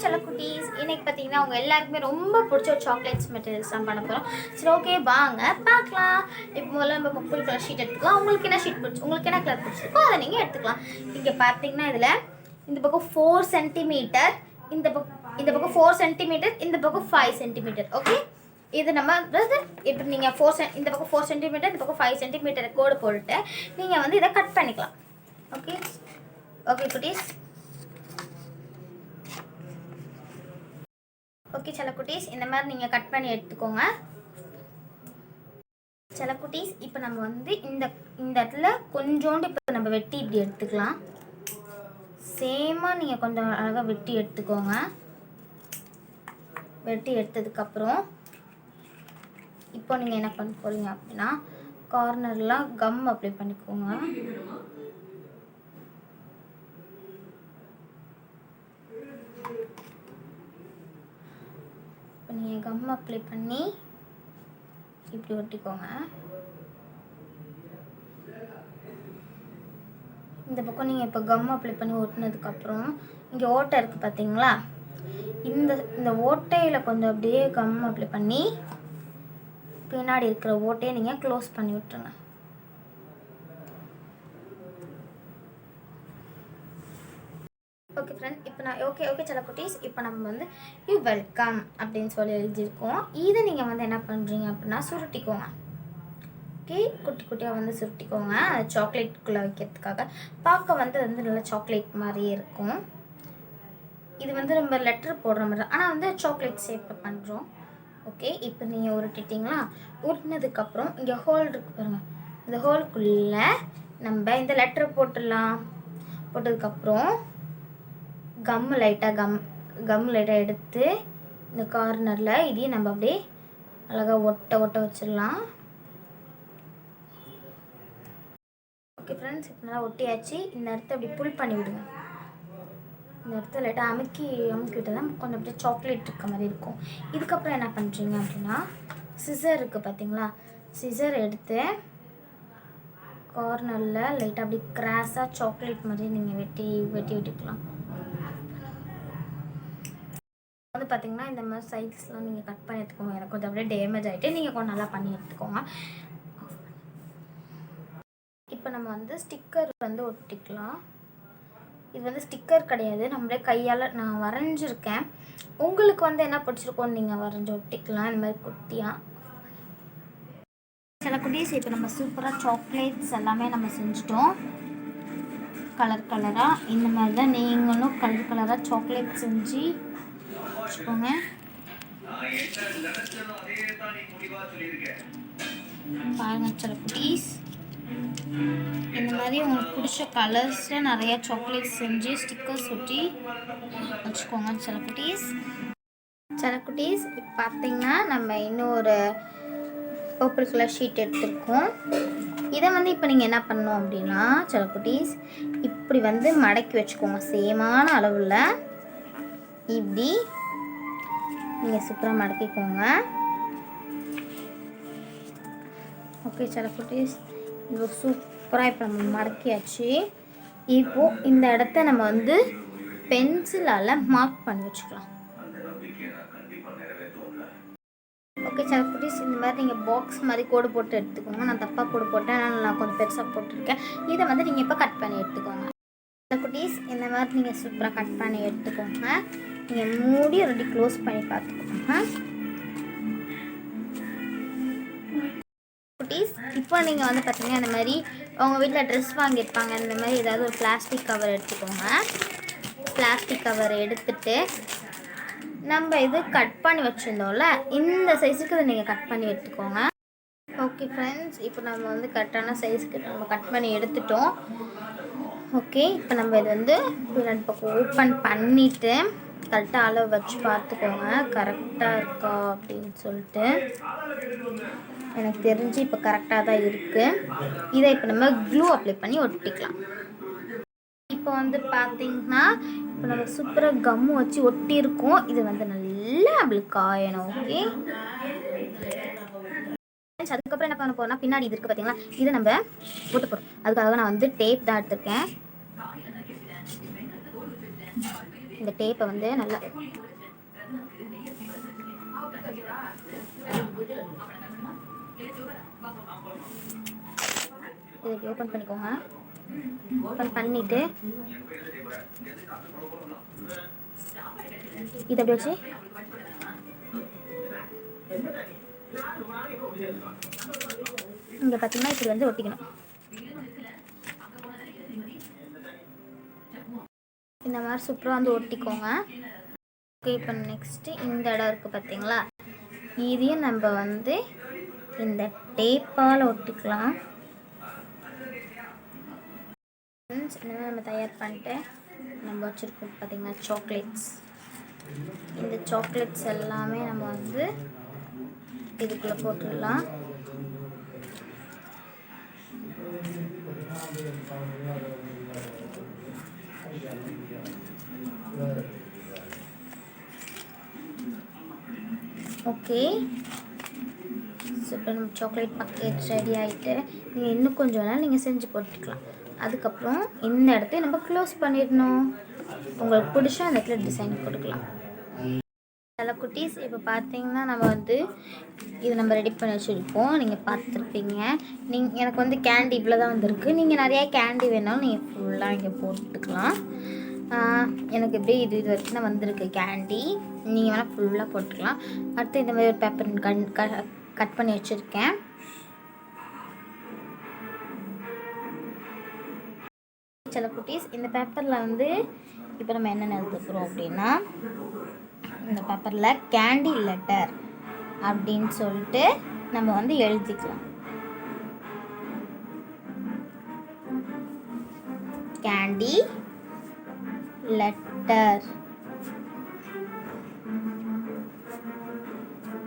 சில குட்டீஸ் இன்னைக்கு பார்த்தீங்கன்னா அவங்க எல்லாருக்குமே ரொம்ப பிடிச்ச ஒரு சாக்லேட்ஸ் மெட்டீரியல்ஸ் தான் பண்ண போகிறோம். சரி, ஓகே வாங்க பார்க்கலாம். இப்போ முதல்ல நம்ம ஃபுல் கலர் ஷீட் எடுத்துக்கலாம். உங்களுக்கு என்ன ஷீட் பிடிச்சி உங்களுக்கு என்ன கலர் பிடிச்சிருக்கோ அதை நீங்கள் எடுத்துக்கலாம். இங்கே பார்த்தீங்கன்னா இதில் இந்த பக்கம் 4 சென்டிமீட்டர், இந்த பக்கம் 4 சென்டிமீட்டர், இந்த பக்கம் 5 சென்டிமீட்டர். ஓகே, இது நம்ம இப்போ நீங்கள் இந்த பக்கம் 4 சென்டிமீட்டர், இந்த பக்கம் 5 சென்டிமீட்டர் கோடு போட்டுட்டு நீங்கள் வந்து இதை கட் பண்ணிக்கலாம். ஓகே ஓகே குட்டீஸ். ஓகே சில குட்டீஸ், இந்த மாதிரி நீங்கள் கட் பண்ணி எடுத்துக்கோங்க. சில குட்டீஸ் இப்போ நம்ம வந்து இந்த இடத்துல கொஞ்சோண்டு இப்போ நம்ம வெட்டி இப்படி எடுத்துக்கலாம். சேமாக நீங்கள் கொஞ்சம் அழகாக வெட்டி எடுத்துக்கோங்க. வெட்டி எடுத்ததுக்கப்புறம் இப்போ நீங்கள் என்ன பண்ண போகிறீங்க அப்படின்னா கார்னர்லாம் கம் அப்ளை பண்ணிக்கோங்க. இப்போ நீங்கள் கம் அப்ளை பண்ணி இப்படி ஒட்டிக்கோங்க. இந்த பக்கம் நீங்கள் இப்போ கம் அப்ளை பண்ணி ஒட்டினதுக்கப்புறம் இங்கே ஓட்டை இருக்குது பார்த்தீங்களா, இந்த ஓட்டையில் கொஞ்சம் அப்படியே கம் அப்ளை பண்ணி பின்னாடி இருக்கிற ஓட்டையை நீங்கள் க்ளோஸ் பண்ணி விட்டுருங்க. ஓகே ஃப்ரெண்ட், இப்போ நான் ஓகே சில குட்டீஸ், இப்போ நம்ம வந்து யூ வெல்கம் அப்படின்னு சொல்லி எழுதியிருக்கோம். இதை நீங்கள் வந்து என்ன பண்ணுறீங்க அப்படின்னா சுருட்டிக்கோங்க. ஓகே, குட்டி குட்டியாக வந்து சுருட்டிக்கோங்க. அது சாக்லேட்டுக்குள்ளே வைக்கிறதுக்காக பார்க்க வந்து நல்லா சாக்லேட் மாதிரியே இருக்கும். இது வந்து நம்ம லெட்டர் போடுற மாதிரி தான், ஆனால் வந்து சாக்லேட் ஷேப்பில் பண்ணுறோம். ஓகே, இப்போ நீங்கள் உருட்டிட்டிங்களா? உருட்டினதுக்கப்புறம் இங்கே ஹோல் இருக்கு பாருங்கள், இந்த ஹோலுக்குள்ளே நம்ம இந்த லெட்டரை போட்டுடலாம். போட்டதுக்கப்புறம் கம் லைட்டாக எடுத்து இந்த கார்னரில் இதையும் நம்ம அப்படியே அழகாக ஒட்ட வச்சிடலாம். ஓகே ஃப்ரெண்ட்ஸ், இப்போ நல்லா ஒட்டியாச்சு. இந்த இடத்த அப்படி புல் பண்ணி விடுங்க. இந்த இடத்துல லைட்டாக அமுக்கி விட்டுதான் கொஞ்சம் அப்படியே சாக்லேட் இருக்க மாதிரி இருக்கும். இதுக்கப்புறம் என்ன பண்ணுறீங்க அப்படின்னா சிசர் இருக்குது பார்த்தீங்களா, சிசர் எடுத்து கார்னரில் லைட்டாக அப்படி கிராஸாக சாக்லேட் மாதிரி நீங்கள் வெட்டி விட்டுக்கலாம். வந்து பார்த்தீங்கன்னா இந்த மாதிரி சைஸ்லாம் நீங்கள் கட் பண்ணி எடுத்துக்கோங்க. எனக்கு கொஞ்சம் அப்படியே டேமேஜ் ஆகிட்டு நீங்கள் கொஞ்சம் நல்லா பண்ணி எடுத்துக்கோங்க. இப்போ நம்ம வந்து ஸ்டிக்கர் வந்து ஒட்டிக்கலாம். இது வந்து ஸ்டிக்கர் கிடையாது, நம்மளே கையால் நான் வரைஞ்சிருக்கேன். உங்களுக்கு வந்து என்ன பிடிச்சிருக்கோன்னு நீங்கள் வரைஞ்சி ஒட்டிக்கலாம். இந்த மாதிரி குட்டியாக சில குட்டீஸ். இப்போ நம்ம சூப்பராக சாக்லேட்ஸ் எல்லாமே நம்ம செஞ்சுட்டோம். கலராக இந்த மாதிரி தான் நீங்களும் கலராக சாக்லேட் செஞ்சு வச்சுக்கோங்க. பாருங்க சில குட்டீஸ், இந்த மாதிரி உங்களுக்கு பிடிச்ச கலர்ஸில் நிறைய சாக்லேட்ஸ் செஞ்சு ஸ்டிக்கர்ஸ் ஒட்டி வச்சுக்கோங்க சில குட்டீஸ். இப்போ பார்த்தீங்கன்னா நம்ம இன்னொரு பர்பிள் கலர் ஷீட் எடுத்துருக்கோம். இதை வந்து இப்போ நீங்கள் என்ன பண்ணணும் அப்படின்னா சில குட்டீஸ் இப்படி வந்து மடக்கி வச்சுக்கோங்க. சேமான அளவில் இப்படி நீங்கள் சூப்பராக மடக்கிக்கோங்க. ஓகே சில குட்டீஸ், இது சூப்பராக இப்போ நம்ம மடக்கியாச்சு. இப்போது இந்த இடத்த நம்ம வந்து பென்சிலால் மார்க் பண்ணி வச்சுக்கலாம். ஓகே சில குட்டீஸ், இந்த மாதிரி நீங்கள் பாக்ஸ் மாதிரி கோடு போட்டு எடுத்துக்கோங்க. நான் தப்பாக கோடு போட்டேன், நான் கொஞ்சம் பெருசாக போட்டிருக்கேன். இதை வந்து நீங்கள் இப்போ கட் பண்ணி எடுத்துக்கோங்க. சில குட்டீஸ், இந்த மாதிரி நீங்கள் சூப்பராக கட் பண்ணி எடுத்துக்கோங்க. நீங்கள் மூடி ரெடி க்ளோஸ் பண்ணி பார்த்துக்கோங்க. குட்டீஸ், இப்போ நீங்கள் வந்து பார்த்தீங்கன்னா இந்த மாதிரி உங்கள் வீட்டில் ட்ரெஸ் வாங்கியிருப்பாங்க. இந்த மாதிரி ஏதாவது ஒரு பிளாஸ்டிக் கவர் எடுத்துக்கோங்க. பிளாஸ்டிக் கவர் எடுத்துட்டு நம்ம இது கட் பண்ணி வச்சுருந்தோம்ல, இந்த சைஸுக்கு இதை நீங்கள் கட் பண்ணி எடுத்துக்கோங்க. ஓகே ஃப்ரெண்ட்ஸ், இப்போ நம்ம வந்து கரெக்டான சைஸுக்கு நம்ம கட் பண்ணி எடுத்துட்டோம். ஓகே, இப்போ நம்ம இது வந்து பின்னாடி பக்கம் ஓப்பன் பண்ணிவிட்டு கரெக்டாக அளவு வச்சு பார்த்துக்கோங்க கரெக்டாக இருக்கா அப்படின்னு சொல்லிட்டு. எனக்கு தெரிஞ்சு இப்போ கரெக்டாக தான் இருக்குது. இதை இப்போ நம்ம க்ளூ அப்ளை பண்ணி ஒட்டிக்கலாம். இப்போ வந்து பார்த்திங்கன்னா இப்போ நம்ம சூப்பராக கம்மு வச்சு ஒட்டியிருக்கோம். இது வந்து நல்லா நம்மளுக்கு காயணும். ஓகே, அதுக்கப்புறம் என்ன பண்ண போகிறோம்னா பின்னாடி இது இருக்குது பார்த்தீங்களா, இதை நம்ம போட்டு போகிறோம். அதுக்காக நான் வந்து டேப் தான் எடுத்துருக்கேன். இந்த டேப்பை வந்து நல்லா இதை ஓப்பன் பண்ணிக்கோங்க. ஓப்பன் பண்ணிவிட்டு இதை அப்படி வச்சு இங்கே பார்த்தீங்கன்னா இப்படி வந்து ஒட்டிக்கணும். இந்த மாதிரி சூப்பராக வந்து ஒட்டிக்கோங்க. ஓகே, இப்போ நெக்ஸ்ட்டு இந்த இடம் இருக்குது பார்த்தீங்களா, இதையும் நம்ம வந்து இந்த டேப்பால் ஒட்டிக்கலாம். இந்த மாதிரி நம்ம தயார் பண்ணிட்டு நம்ம வச்சுருக்கோம் பார்த்தீங்கன்னா சாக்லேட்ஸ். இந்த சாக்லேட்ஸ் எல்லாமே நம்ம வந்து இதுக்குள்ளே போட்டுடலாம். Okay, super. நம்ம சாக்லேட் பக்கெட் ரெடி ஆகிட்டு நீங்கள் இன்னும் கொஞ்சம் வேணால் நீங்கள் செஞ்சு போட்டுக்கலாம். அதுக்கப்புறம் இந்த இடத்த நம்ம க்ளோஸ் பண்ணிடணும். உங்களுக்கு பிடிச்ச அந்த இடத்துல டிசைன் போட்டுக்கலாம். சில குட்டீஸ் இப்போ பார்த்தீங்கன்னா நம்ம வந்து இது நம்ம ரெடி பண்ணி வச்சுருக்கோம். நீங்கள் பார்த்துருப்பீங்க. எனக்கு வந்து கேண்டி இவ்வளோ தான் வந்துருக்கு. நீங்கள் நிறையா கேண்டி வேணாலும் நீங்கள் ஃபுல்லாக இங்கே போட்டுக்கலாம். எனக்கு எப்படி இது வரைக்கும் தான் வந்திருக்கு கேண்டி. நீங்கள் வேணால் ஃபுல்லாக போட்டுக்கலாம். அடுத்து இந்த மாதிரி ஒரு பேப்பர் கட் பண்ணி வச்சுருக்கேன். சில குட்டீஸ் இந்த பேப்பரில் வந்து இப்போ நம்ம என்னென்ன எழுதுக்கிறோம் அப்படின்னா, இந்த பேப்பரில் கேண்டி லெட்டர் அப்படின்னு சொல்லிட்டு நம்ம வந்து எழுதிக்கலாம். கேண்டி லெட்டர்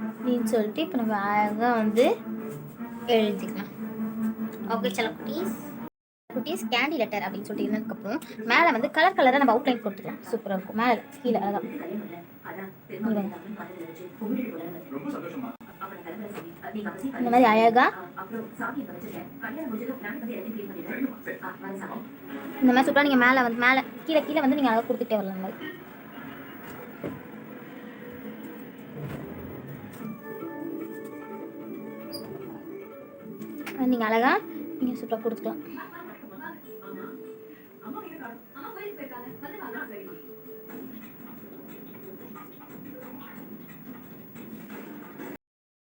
அப்படின்னு சொல்லிட்டு இப்போ நம்ம அழகாக வந்து எழுதிக்கலாம். ஓகே சில குட்டீஸ் கேண்டி லெட்டர் அப்படின்னு சொல்லிட்டு இருந்ததுக்கப்புறம் மேலே வந்து கலர் கலராக நம்ம அவுட்லைன் கொடுத்துக்கலாம். சூப்பராக இருக்கும். மேலே கீழே அழகாக இந்த மாதிரி அழகாக இந்த மாதிரி சூப்பராக நீங்கள் மேலே வந்து மேலே கீழே வந்து நீங்கள் அழகாக கொடுத்துட்டே வரலாம். இந்த மாதிரி நீங்கள் அழகாக நீங்கள் சூப்பராக கொடுத்துக்கலாம்.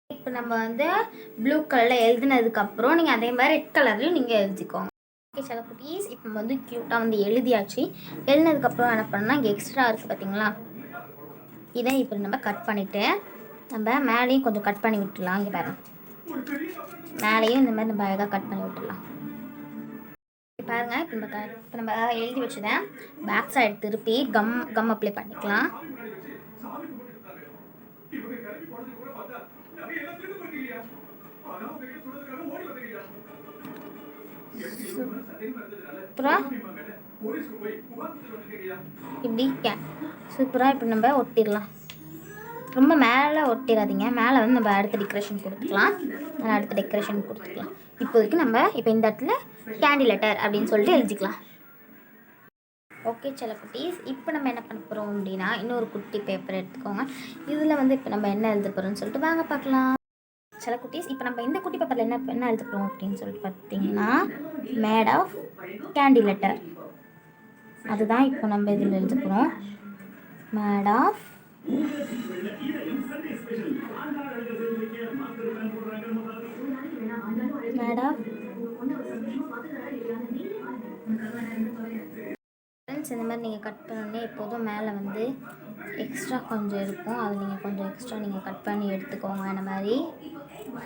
இப்போ நம்ம வந்து ப்ளூ கலரில் எழுதினதுக்கப்புறம் நீங்கள் அதே மாதிரி ரெட் கலர்லையும் நீங்கள் எழுதிக்கோங்க. ஓகே சில குட்டீஸ் இப்போ வந்து க்யூட்டாக வந்து எழுதியாச்சு. எழுதினதுக்கப்புறம் என்ன பண்ணால் இங்கே எக்ஸ்ட்ரா இருக்குது பார்த்தீங்களா, இதை இப்போ நம்ம கட் பண்ணிவிட்டு நம்ம மேலேயும் கொஞ்சம் கட் பண்ணி விட்டுடலாம். இங்கே பாருங்கள், மேலேயும் இந்த மாதிரி நம்ம அழகாக கட் பண்ணி விட்டுடலாம். பாருங்கள், இப்போ நம்ம எழுதி வச்சுதேன் பேக் சைடு திருப்பி கம் அப்ளை பண்ணிக்கலாம். அப்புறம் இப்படி சூப்பராக இப்போ நம்ம ஒட்டிடலாம். ரொம்ப மேலே ஒட்டிடாதீங்க. மேலே வந்து நம்ம அடுத்த டெக்கரேஷன் கொடுத்துக்கலாம். இப்போதைக்கு நம்ம இப்போ இந்த இடத்துல கேண்டி லெட்டர் அப்படின்னு சொல்லிட்டு எழுதிக்கலாம். ஓகே சில குட்டீஸ் இப்போ நம்ம என்ன பண்ண போகிறோம் அப்படின்னா, இன்னொரு குட்டி பேப்பர் எடுத்துக்கோங்க. இதில் வந்து இப்போ நம்ம என்ன எழுத போகிறோம்னு சொல்லிட்டு வாங்க பார்க்கலாம். சில குட்டீஸ் இப்போ நம்ம இந்த குட்டி பேப்பரில் என்ன எழுத போகிறோம் அப்படின்னு சொல்லிட்டு பார்த்தீங்கன்னா, மேட் ஆஃப் கேண்டி லெட்டர். அதுதான் இப்போ நம்ம இதில் எழுத போகிறோம். மேட் ஆஃப் இந்த மாதிரி நீங்கள் கட் பண்ணோடனே எப்போதும் மேலே வந்து எக்ஸ்ட்ரா கொஞ்சம் இருக்கும். அது நீங்கள் கொஞ்சம் எக்ஸ்ட்ரா நீங்கள் கட் பண்ணி எடுத்துக்கோங்க. இந்த மாதிரி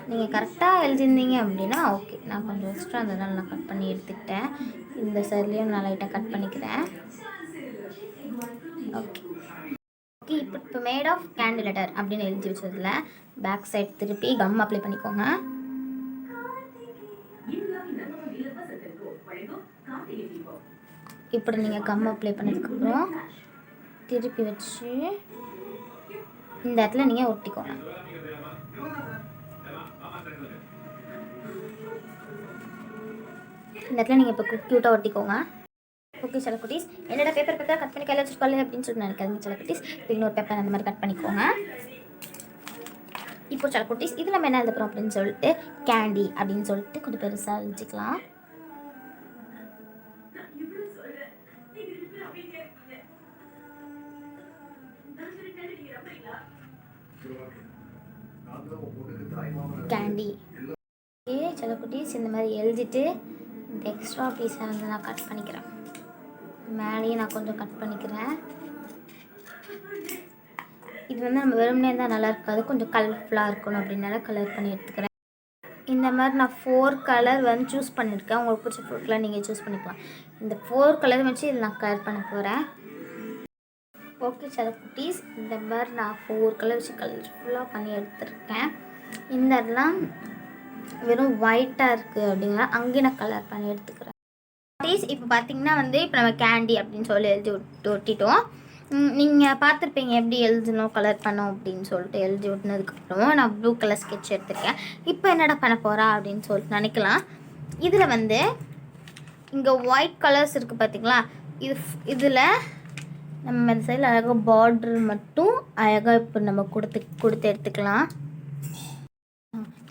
நீங்கள் கரெக்டாக எழுதியிருந்தீங்க அப்படின்னா ஓகே. நான் கொஞ்சம் எக்ஸ்ட்ரா அதனால் நான் கட் பண்ணி எடுத்துக்கிட்டேன். இந்த சைட்லேயும் நான் லைட்டாக கட் பண்ணிக்கிறேன். ஓகே இப்போ மேட் ஆஃப் கேண்டி லெட்டர் அப்படின்னு எழுதி வச்சதில் பேக் சைட் திருப்பி கம் அப்ளை பண்ணிக்கோங்க. இப்படி நீங்கள் கம் அப்ளை பண்ணதுக்கப்புறம் திருப்பி வச்சு இந்த இடத்துல நீங்கள் ஒட்டிக்கோங்க. இந்த இடத்துல நீங்கள் இப்போ க்யூட்டாக ஒட்டிக்கோங்க. ஓகே செல்லக்குட்டீஸ், என்னோட பேப்பர் பார்த்தா கட் பண்ணி கையில் வச்சுருக்கோம் அப்படின்னு சொல்லி நினைக்காதீங்க செல்லக்குட்டீஸ். இப்போ இன்னொரு பேப்பர் அந்த மாதிரி கட் பண்ணிக்கோங்க. இப்போ செல்லக்குட்டீஸ், இது நம்ம என்ன எழுதுறோம் அப்படின்னு சொல்லிட்டு கேண்டி அப்படின்னு சொல்லிட்டு கொஞ்சம் பெருசாக எழுதிக்கலாம். கேண்டி. ஓகே செல்லக்குட்டீஸ், இந்த மாதிரி எழுதிட்டு இந்த எக்ஸ்ட்ரா பீஸை வந்து நான் கட் பண்ணிக்கிறேன். மேலேயே நான் கொஞ்சம் கட் பண்ணிக்கிறேன். இது வந்து நம்ம வெறுமனே இருந்தால் நல்லா இருக்காது, கொஞ்சம் கலர்ஃபுல்லாக இருக்கணும் அப்படின்னால கலர் பண்ணி எடுத்துக்கிறேன். இந்த மாதிரி நான் 4 கலர் வந்து சூஸ் பண்ணியிருக்கேன். உங்களுக்கு பிடிச்ச 4 கலர் நீங்கள் சூஸ் பண்ணிக்கலாம். இந்த 4 கலர் வச்சு இதில் நான் கலர் பண்ண போகிறேன். ஓகே செல்லக்குட்டீஸ், இந்த மாதிரி நான் 4 கலர் வச்சு கலர்ஃபுல்லாக பண்ணி எடுத்துருக்கேன். இந்த இடம்லாம் வெறும் ஒயிட்டாக இருக்குது அப்படின்னா அங்கேயும் நான் கலர் பண்ணி எடுத்துக்கிறேன். இப்போ பார்த்தீங்கன்னா வந்து இப்போ நம்ம கேண்டி அப்படின்னு சொல்லி எழுதி ஒட்டிட்டோம். நீங்கள் பார்த்துருப்பீங்க எப்படி எழுதணும் கலர் பண்ணோம் அப்படின்னு சொல்லிட்டு எழுதி ஒட்டினதுக்கப்புறமா நான் ப்ளூ கலர் ஸ்கெட்ச் எடுத்துருக்கேன். இப்போ என்னடா பண்ண போகிறா அப்படின்னு சொல்லிட்டு நினைக்கலாம். இதில் வந்து இங்கே ஒயிட் கலர்ஸ் இருக்குது பார்த்தீங்களா, இதில் நம்ம இந்த சைடில் அழகாக பார்டர் மட்டும் அழகாக இப்போ நம்ம கொடுத்து எடுத்துக்கலாம்.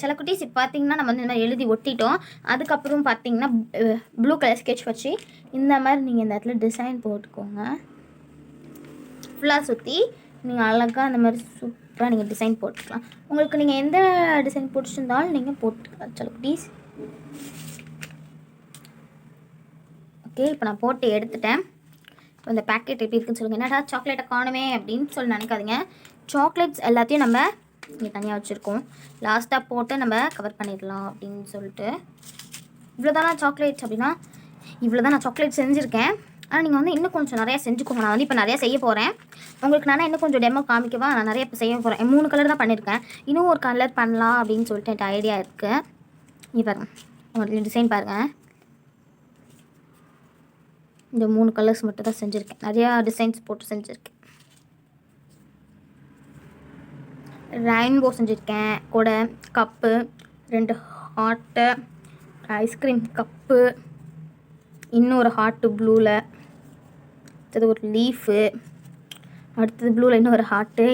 செல்லக்குட்டீஸ், இப்போ பார்த்தீங்கன்னா நம்ம வந்து இந்த மாதிரி எழுதி ஒட்டிட்டோம். அதுக்கப்புறம் பார்த்தீங்கன்னா ப்ளூ கலர் ஸ்கெட்ச் வச்சு இந்த மாதிரி நீங்கள் இந்த இடத்துல டிசைன் போட்டுக்கோங்க. ஃபுல்லாக சுற்றி நீங்கள் அழகாக அந்த மாதிரி சூப்பராக நீங்கள் டிசைன் போட்டுக்கலாம். உங்களுக்கு நீங்கள் எந்த டிசைன் பிடிச்சிருந்தாலும் நீங்கள் போட்டுக்கலாம் செல்லக்குட்டீஸ். ஓகே, இப்போ நான் போட்டு எடுத்துட்டேன். இப்போ இந்த பேக்கெட் எப்படி இருக்குன்னு சொல்லுங்கள். என்னடா சாக்லேட்டை காணுமே அப்படின்னு சொல்லி நினைக்காதீங்க. சாக்லேட்ஸ் எல்லாத்தையும் நம்ம இங்கே தனியாக வச்சுருக்கோம். லாஸ்ட்டாக போட்டு நம்ம கவர் பண்ணிடலாம் அப்படின்னு சொல்லிட்டு. இவ்வளோதானா சாக்லேட்ஸ் அப்படின்னா இவ்வளோ தான் நான் சாக்லேட் செஞ்சுருக்கேன். ஆனால் நீங்கள் வந்து இன்னும் கொஞ்சம் நிறையா செஞ்சுக்கோங்க. நான் வந்து இப்போ நிறையா செய்ய போகிறேன். உங்களுக்கு நான் இன்னும் கொஞ்சம் டெமோ காமிக்கவா, நான் நிறைய இப்போ செய்ய போகிறேன். 3 கலர் தான் பண்ணியிருக்கேன். இன்னும் ஒரு கலர் பண்ணலாம் அப்படின்னு சொல்லிட்டு எனக்கு ஐடியா இருக்குது. இங்கே பாருங்கள், உங்களுக்கு டிசைன் பாருங்கள். இந்த 3 கலர்ஸ் மட்டும் தான் செஞ்சுருக்கேன். நிறையா டிசைன்ஸ் போட்டு செஞ்சுருக்கேன். ரெயின்போ செஞ்சுருக்கேன் கூட, கப்பு, 2 ஹார்ட்டு, ஐஸ்கிரீம் கப்பு, இன்னொரு ஹார்ட்டு ப்ளூவில், அடுத்தது ஒரு லீஃபு, அடுத்தது ப்ளூவில் இன்னொரு ஹார்ட்டு,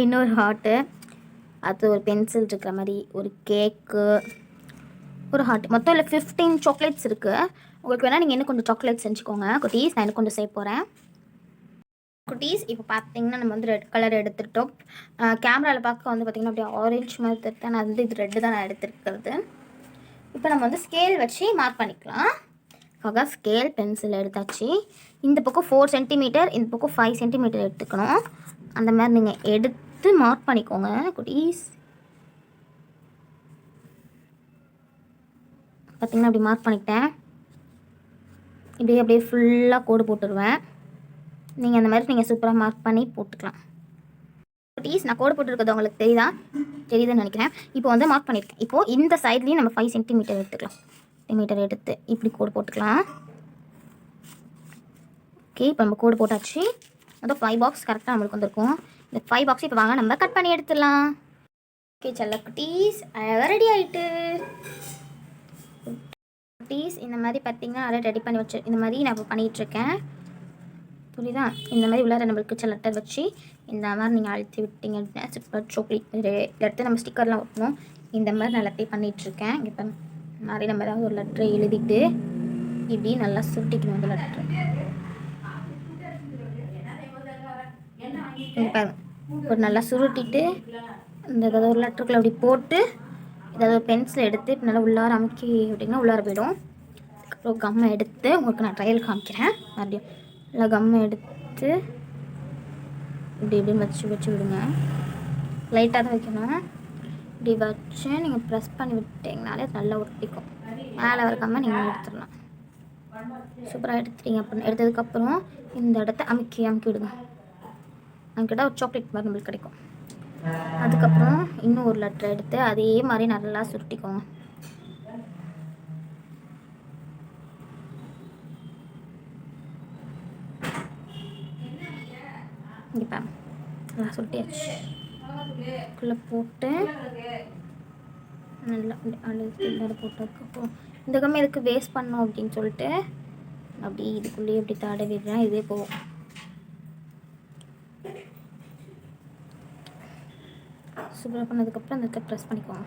அடுத்தது ஒரு பென்சில் இருக்கிற மாதிரி ஒரு கேக்கு, ஒரு ஹார்ட். மொத்தம் இல்லை 15 சாக்லேட்ஸ் இருக்குது. உங்களுக்கு வேணால் நீங்கள் இன்னும் கொஞ்சம் சாக்லேட் செஞ்சுக்கோங்க குட்டீஸ். நான் இன்னும் கொஞ்சம் செய்ய போகிறேன் குட்டீஸ். இப்போ பார்த்தீங்கன்னா நம்ம வந்து ரெட் கலர் எடுத்துட்டோம். கேமராவில் பார்க்க வந்து பார்த்திங்கன்னா அப்படியே ஆரஞ்சு மாதிரி எடுத்தேன். நான் வந்து இது ரெட்டு தான் நான் எடுத்துருக்கிறது. இப்போ நம்ம வந்து ஸ்கேல் வச்சு மார்க் பண்ணிக்கலாம். ஸ்கேல் பென்சில் எடுத்தாச்சு. இந்த பக்கம் 4 சென்டிமீட்டர், இந்த பக்கம் 5 சென்டிமீட்டர் எடுத்துக்கணும். அந்த மாதிரி நீங்கள் எடுத்து மார்க் பண்ணிக்கோங்க குட்டீஸ். பார்த்திங்கன்னா அப்படி மார்க் பண்ணிக்கிட்டேன். இப்படியே அப்படியே ஃபுல்லாக கோடு போட்டுருவேன். நீங்கள் அந்த மாதிரி நீங்கள் சூப்பராக மார்க் பண்ணி போட்டுக்கலாம் குட்டீஸ். நான் கோடு போட்டுருக்கிறது உங்களுக்கு தெரியுதுன்னு நினைக்கிறேன். இப்போ வந்து மார்க் பண்ணியிருக்கேன். இப்போது இந்த சைட்லேயும் நம்ம 5 சென்டிமீட்டர் எடுத்துக்கலாம். சென்டிமீட்டர் எடுத்து இப்படி கோடு போட்டுக்கலாம். ஓகே, இப்போ நம்ம கோடு போட்டாச்சு. அதான் 5 பாக்ஸ் கரெக்டாக நம்மளுக்கு வந்திருக்கும். இந்த 5 பாக்ஸ் இப்போ வாங்க நம்ம கட் பண்ணி எடுத்துடலாம். ஓகே செல்லக்குட்டீஸ், ரெடி ஆகிட்டு குட்டீஸ். இந்த மாதிரி பார்த்தீங்கன்னா நிறைய ரெடி பண்ணி வச்சு இந்த மாதிரி நான் இப்போ பண்ணிகிட்ருக்கேன். புரியுதா? இந்த மாதிரி உள்ளார நம்மளுக்கு லெட்டர் வச்சு இந்த மாதிரி நீங்கள் அழுத்தி விட்டீங்க அப்படின்னா சூப்பர் சாக்லேட் எடுத்து நம்ம ஸ்டிக்கர்லாம் ஒட்டணும். இந்த மாதிரி நான் எல்லாத்தையும் பண்ணிகிட்ருக்கேன். இப்போ மாதிரி நம்ம ஏதாவது ஒரு லெட்டரை எழுதிட்டு இப்படி நல்லா சுருட்டிக்கணும். அந்த லெட்டர் ஒரு நல்லா சுருட்டிட்டு இந்த ஏதாவது ஒரு லெட்டருக்குள்ள அப்படி போட்டு ஏதாவது ஒரு பென்சில் எடுத்து இப்போ நல்லா உள்ளார அமைக்கி விட்டிங்கன்னா உள்ளார போயிடும். அதுக்கப்புறம் கம்மை எடுத்து உங்களுக்கு நான் ட்ரையல் காமிக்கிறேன். மறுபடியும் நல்லா கம்மை எடுத்து இப்படி இப்படின்னு வச்சு விடுங்க. லைட்டாக தான் வைக்கணும். இப்படி வச்சு நீங்கள் ப்ரெஸ் பண்ணி விட்டிங்கனாலே நல்லா ஒட்டிக்கும். மேலே வரக்காமல் நீங்கள் எடுத்துடலாம். சூப்பராக எடுத்துட்டீங்க அப்படின்னு எடுத்ததுக்கப்புறம் இந்த இடத்த அமுக்கி விடுங்க. அங்கிட்ட ஒரு சாக்லேட் மாதிரி நம்மளுக்கு கிடைக்கும். அதுக்கப்புறம் இன்னும் ஒரு லெட்டர் எடுத்து அதே மாதிரி நல்லா சுருட்டிக்கோங்க. இப்போ நல்லா சுருட்டியாச்சு. குள்ளே போட்டு நல்லா அழுத்தி போட்டதுக்கப்புறம் இந்த கம்மை எதுக்கு வேஸ்ட் பண்ணோம் அப்படின்னு சொல்லிட்டு அப்படி இதுக்குள்ளேயே இப்படி தடவிடுறேன். இதே போகும். சூப்பராக பண்ணதுக்கப்புறம் அந்த இடத்த ப்ரெஸ் பண்ணிக்குவோம்.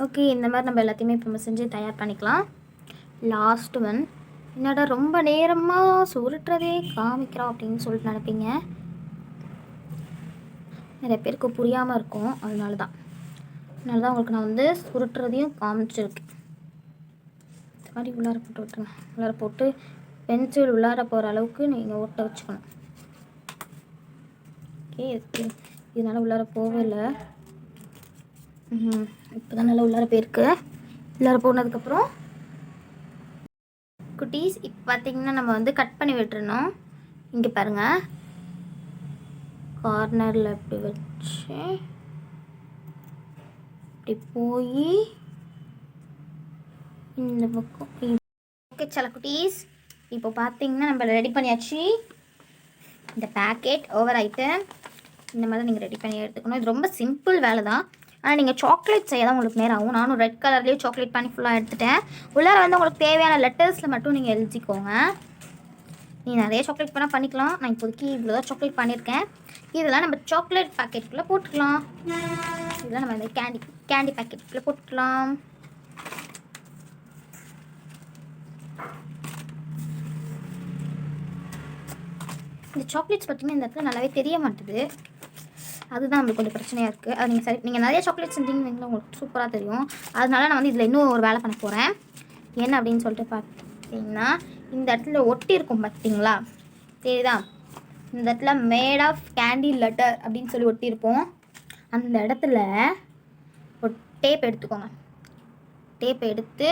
ஓகே, இந்த மாதிரி நம்ம எல்லாத்தையுமே இப்போ செஞ்சு தயார் பண்ணிக்கலாம். Last one. என்னடா ரொம்ப நேரமாக சுருட்டுறதே காமிக்கிறோம் அப்படின்னு சொல்லிட்டு நினைப்பீங்க. நிறைய பேருக்கு புரியாமல் இருக்கும். அதனால தான் உங்களுக்கு நான் வந்து சுருட்டுறதையும் காமிச்சிருக்கேன். இந்த மாதிரி உள்ளார போட்டு விட்டுருங்க. உள்ளார போட்டு பென்சில் உள்ளார போகிற அளவுக்கு நீங்கள் ஓட்ட வச்சுக்கணும். ஓகே, இதனால் உள்ளார போகவே இல்லை. இப்போ தான் நல்லா உள்ளார போயிருக்கு. உள்ளார போனதுக்கப்புறம் குட்டீஸ் இப்போ பார்த்திங்கன்னா நம்ம வந்து கட் பண்ணி விட்டுறணும். இங்கே பாருங்கள், கார்னரில் இப்படி வச்சு இப்படி போய் இந்த பக்கம். ஓகே சில குட்டீஸ், இப்போ பார்த்திங்கன்னா நம்ம ரெடி பண்ணியாச்சு. இந்த பேக்கெட் ஓவர் ஆகிட்டு இந்த மாதிரி நீங்கள் ரெடி பண்ணி எடுத்துக்கணும். இது ரொம்ப சிம்பிள் வேலை தான். ஆனால் நீங்கள் சாக்லேட் செய்ய தான் உங்களுக்கு நேரம் ஆகும். நானும் ரெட் கலர்லேயே சாக்லேட் பண்ணி ஃபுல்லாக எடுத்துட்டேன். உள்ளார வந்து உங்களுக்கு தேவையான லெட்டர்ஸில் மட்டும் நீங்கள் எழுதிக்கோங்க. நீங்கள் நிறைய சாக்லேட் பண்ணால் பண்ணிக்கலாம். நான் இப்போதைக்கு இவ்வளோ தான் சாக்லேட் பண்ணியிருக்கேன். இதெல்லாம் நம்ம சாக்லேட் பேக்கெட்டுக்குள்ளே போட்டுக்கலாம். இதெல்லாம் நம்ம இந்த கேண்டி பேக்கெட்டுக்குள்ளே போட்டுக்கலாம். இந்த சாக்லேட்ஸ் பார்த்திங்கன்னா இந்த இடத்துல நல்லாவே தெரிய மாட்டுது. அதுதான் நம்மளுக்கு கொஞ்சம் பிரச்சனையாக இருக்குது. அது நீங்கள் நிறைய சாக்லேட் செஞ்சீங்கன்னா உங்களுக்கு சூப்பராக தெரியும். அதனால நான் வந்து இதில் இன்னும் ஒரு வேலை பண்ண போகிறேன். என்ன அப்படின்னு சொல்லிட்டு பார்த்தீங்கன்னா, இந்த இடத்துல ஒட்டி இருக்கும் பார்த்தீங்களா, தெரியுதா? இந்த இடத்துல மேட் ஆஃப் கேண்டி லெட்டர் அப்படின்னு சொல்லி ஒட்டியிருப்போம். அந்த இடத்துல ஒரு டேப் எடுத்துக்கோங்க. டேப்பை எடுத்து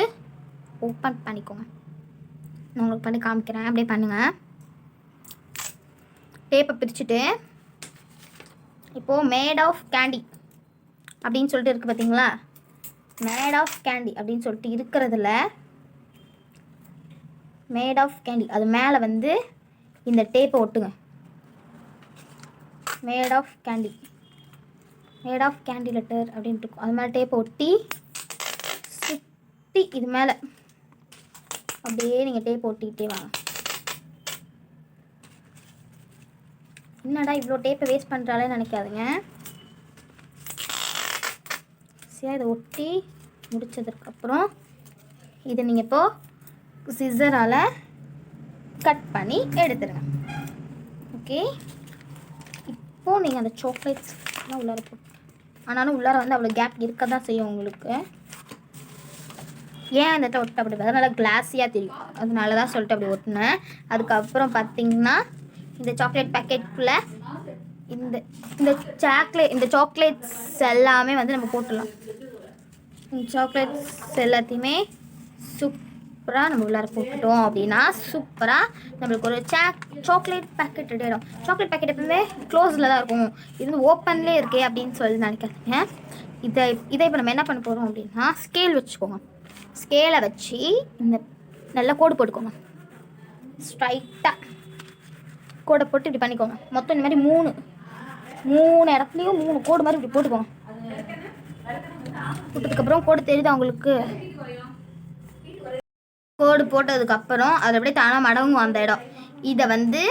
ஓப்பன் பண்ணிக்கோங்க. நான் உங்களுக்கு பண்ணி காமிக்கிறேன். அப்படியே பண்ணுங்கள். டேப்பை பிரிச்சுட்டு இப்போது மேட் ஆஃப் கேண்டி அப்படின்னு சொல்லிட்டு இருக்குது பார்த்தீங்களா, மேட் ஆஃப் கேண்டி அப்படின்னு சொல்லிட்டு இருக்கிறதுல மேட் ஆஃப் கேண்டி அது மேலே வந்து இந்த டேப்பை ஒட்டுங்க. மேட் ஆஃப் கேண்டி லெட்டர் அப்படின்ட்டு இருக்கும். அது மேலே டேப்பை ஒட்டி சுற்றி இது மேலே அப்படியே நீங்கள் டேப்பை ஒட்டிக்கிட்டே வாங்க. என்னடா இவ்வளோ டேப்பை வேஸ்ட் பண்ணுறாலே நினைக்காதுங்க. சரி, இதை ஒட்டி முடித்ததுக்கப்புறம் இதை நீங்கள் இப்போது சிசரால் கட் பண்ணி எடுத்துருங்க. ஓகே, இப்போது நீங்கள் அந்த சாக்லேட்ஸ்லாம் உள்ளார போட்டு, ஆனாலும் உள்ளார வந்து அவ்வளோ கேப் இருக்க தான் செய்யும் உங்களுக்கு. ஏன் அந்த ஒட்ட அப்படி பார்த்தா நல்லா கிளாஸியாக தெரியும். அதனால தான் சொல்லிட்டு அப்படி ஒட்டினேன். அதுக்கப்புறம் பார்த்திங்கன்னா இந்த சாக்லேட் பேக்கெட்டுக்குள்ளே இந்த சாக்லேட்ஸ் எல்லாமே வந்து நம்ம போட்டுடலாம். இந்த சாக்லேட்ஸ் எல்லாத்தையுமே சூப்பராக நம்ம உள்ளார போட்டுட்டோம் அப்படின்னா சூப்பராக நம்மளுக்கு ஒரு சாக்லேட் பேக்கெட் ரெடி ஆகிடும். சாக்லேட் பேக்கெட் எப்பவுமே க்ளோஸில் தான் இருக்கும். இது வந்து ஓப்பன்லேயே இருக்கே அப்படின்னு சொல்லி நினைக்காதீங்க. இதை இப்போ நம்ம என்ன பண்ண போகிறோம் அப்படின்னா, ஸ்கேல் வச்சுக்கோங்க. ஸ்கேலை வச்சு இந்த நல்லா கோடு போட்டுக்கோங்க. ஸ்ட்ரைட்டாக கோடை போட்டு இப்படி பண்ணிக்கோங்க. மொத்தம் இந்த மாதிரி மூணு இடத்துலையும் 3 கோடு மாதிரி இப்படி போட்டுக்கோங்க. போட்டதுக்கப்புறம் கோடு தெரியுதா உங்களுக்கு? கோடு போட்டதுக்கப்புறம் அது அப்படியே தானாக மடங்கும் அந்த இடம். இதை வந்து